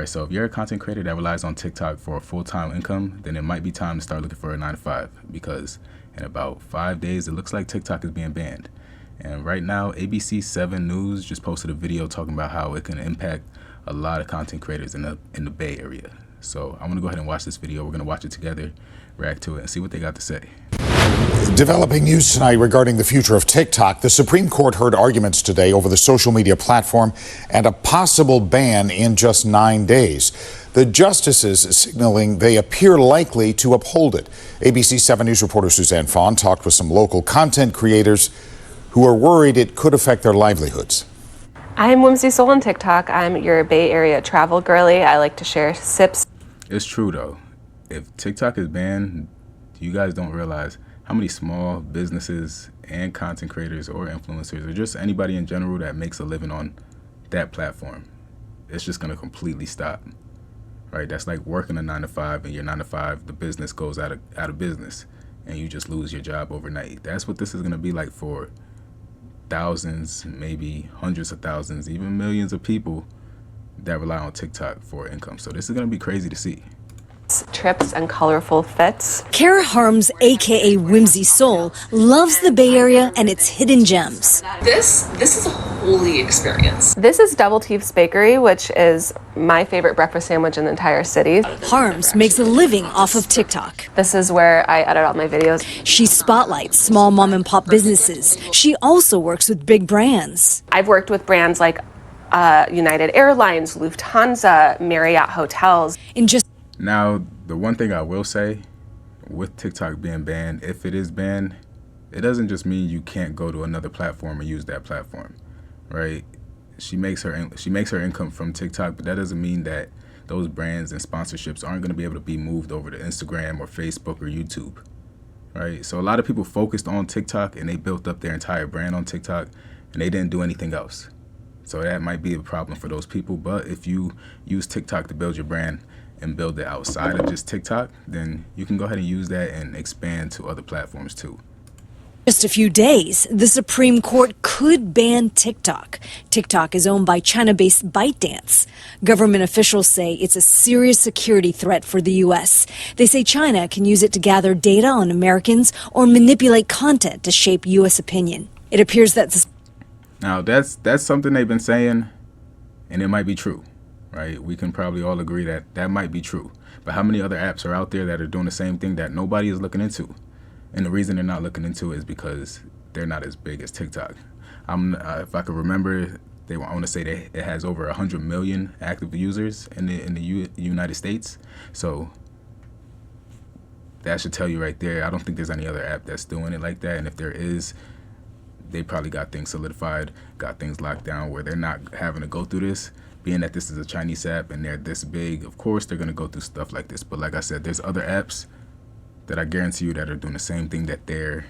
right, so if you're a content creator that relies on TikTok for a full-time income, then it might be time to start looking for a 9 to 5, because in about 5 days, it looks like TikTok is being banned. And right now, ABC 7 News just posted a video talking about how it can impact a lot of content creators in the Bay Area. So I'm gonna go ahead and watch this video. We're gonna watch it together, react to it, and see what they got to say. Developing news tonight regarding the future of TikTok. The Supreme Court heard arguments today over the social media platform and a possible ban in just 9 days. The justices signaling they appear likely to uphold it. ABC 7 News reporter Suzanne Fawn talked with some local content creators who are worried it could affect their livelihoods. I'm Whimsy Soul on TikTok. I'm your Bay Area travel girly. I like to share sips. It's true though. If TikTok is banned, you guys don't realize how many small businesses and content creators or influencers or just anybody in general that makes a living on that platform. It's just gonna completely stop, right? That's like working a 9 to 5, and your 9 to 5, the business goes out of business and you just lose your job overnight. That's what this is gonna be like for thousands, maybe hundreds of thousands, even millions of people that rely on TikTok for income. So this is gonna be crazy to see. Trips and colorful fits. Kara Harms, aka Whimsy Soul, loves the Bay Area and its hidden gems. This is a holy experience. This is Double Teeth's Bakery, which is my favorite breakfast sandwich in the entire city. Harms makes a living off of TikTok. This is where I edit all my videos. She spotlights small mom and pop businesses. She also works with big brands. I've worked with brands like United Airlines, Lufthansa, Marriott Hotels. Now, the one thing I will say with TikTok being banned, if it is banned, it doesn't just mean you can't go to another platform and use that platform, right? She makes her income from TikTok, but that doesn't mean that those brands and sponsorships aren't going to be able to be moved over to Instagram or Facebook or YouTube, right? So a lot of people focused on TikTok and they built up their entire brand on TikTok and they didn't do anything else. So that might be a problem for those people. But if you use TikTok to build your brand and build it outside of just TikTok, then you can go ahead and use that and expand to other platforms too. Just a few days, the Supreme Court could ban TikTok. TikTok is owned by China-based ByteDance. Government officials say it's a serious security threat for the U.S. They say China can use it to gather data on Americans or manipulate content to shape U.S. opinion. It appears that Now that's something they've been saying, and it might be true, right? We can probably all agree that that might be true. But how many other apps are out there that are doing the same thing that nobody is looking into? And the reason they're not looking into it is because they're not as big as TikTok. If I could remember, I want to say that it has over 100 million active users in the United States. So that should tell you right there. I don't think there's any other app that's doing it like that. And if there is, they probably got things solidified, got things locked down where they're not having to go through this. Being that this is a Chinese app and they're this big, of course they're going to go through stuff like this. But like I said, there's other apps that I guarantee you that are doing the same thing that they're,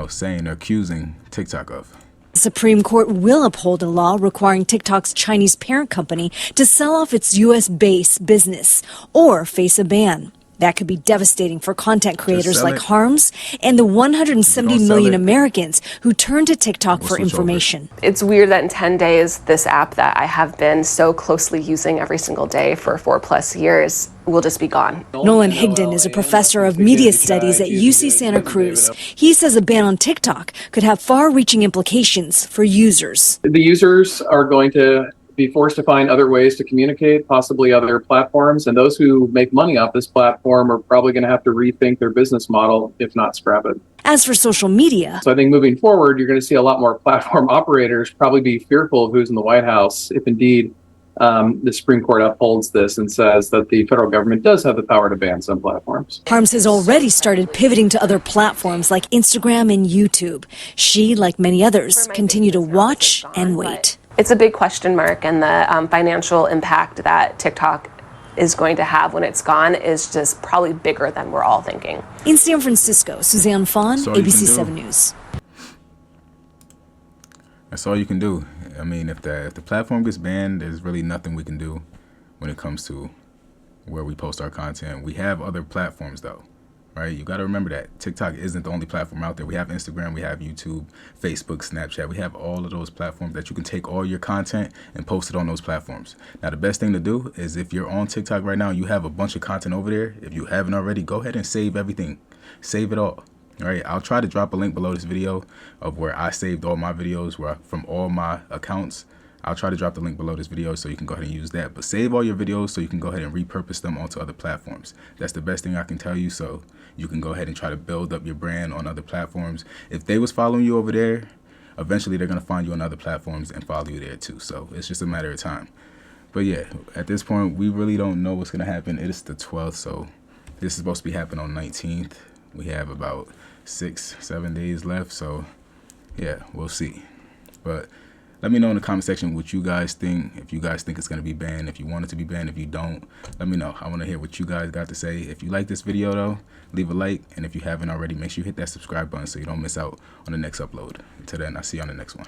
saying or accusing TikTok of. the Supreme Court will uphold a law requiring TikTok's Chinese parent company to sell off its U.S.-based business or face a ban. That could be devastating for content creators like Harms and the 170 million Americans who turn to TikTok for information. It's weird that in 10 days, this app that I have been so closely using every single day for 4+ years will just be gone. Nolan Higdon is a professor of media studies at UC Santa Cruz. He says a ban on TikTok could have far-reaching implications for users. The users are going to be forced to find other ways to communicate, possibly other platforms, and those who make money off this platform are probably going to have to rethink their business model, if not scrap it. As for social media, so I think moving forward, you're going to see a lot more platform operators probably be fearful of who's in the White House if indeed the Supreme Court upholds this and says that the federal government does have the power to ban some platforms. Harms has already started pivoting to other platforms like Instagram and YouTube. She, like many others, continue to watch and wait. It's a big question mark, and the financial impact that TikTok is going to have when it's gone is just probably bigger than we're all thinking. In San Francisco, Suzanne Fawn, ABC 7 News. That's all you can do. I mean, if the platform gets banned, there's really nothing we can do when it comes to where we post our content. We have other platforms, though. right? You got to remember that TikTok isn't the only platform out there. We have Instagram, we have YouTube, Facebook, Snapchat. We have all of those platforms that you can take all your content and post it on those platforms. Now, the best thing to do is if you're on TikTok right now and you have a bunch of content over there, if you haven't already, go ahead and save everything. Save it all. All right, I'll try to drop a link below this video of where I saved all my videos from all my accounts. I'll try to drop the link below this video so you can go ahead and use that. But save all your videos so you can go ahead and repurpose them onto other platforms. That's the best thing I can tell you, so you can go ahead and try to build up your brand on other platforms. If they was following you over there, eventually they're going to find you on other platforms and follow you there too. So it's just a matter of time. But yeah, at this point, we really don't know what's going to happen. It is the 12th, so this is supposed to be happening on 19th. We have about 6-7 days left, so yeah, we'll see. But let me know in the comment section what you guys think. If you guys think it's going to be banned, if you want it to be banned, if you don't, let me know. I want to hear what you guys got to say. If you like this video though, leave a like, and if you haven't already, make sure you hit that subscribe button so you don't miss out on the next upload. Until then, I'll see you on the next one.